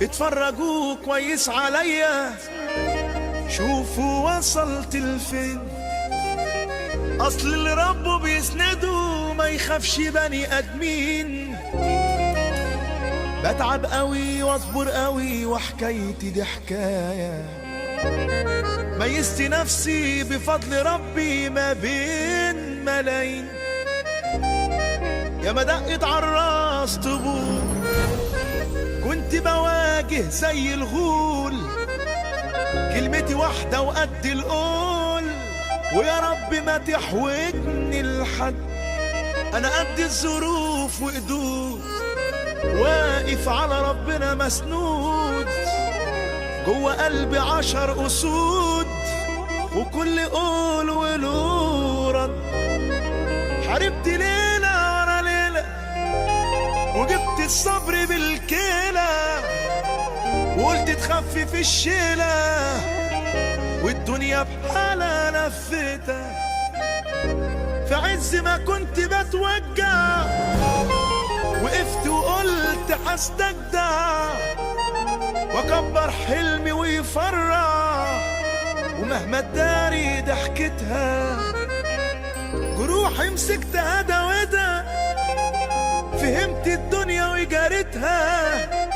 اتفرجوا كويس عليا، شوفوا وصلت لفين. اصل اللي ربه بيسنده ما يخافش بني ادمين. بتعب قوي واصبر قوي وحكايتي دي حكايه، ميزت نفسي بفضل ربي ما بين ملايين. يا ما دقت عالراس طبول، كنت بواجه زي الغول. كلمتي واحدة وقد القول، ويا رب ما تحوجني لحد. أنا قد الظروف وقدود، واقف على ربنا مسنود. جوه قلبي 10 أسود، وكل قول وله رد. حاربت ليلة ورا ليلة، وجبت الصبر بالكيلة، وقلت تخفف الشيلة، والدنيا بحالها لفتها. في عز ما كنت بتوجع، وقفت وقلت هستجدع، واكبر حلمي ويفرح. ومهما تداري ضحكتها، جروحي مسكتها دوتها. فهمت الدنيا وجارتها،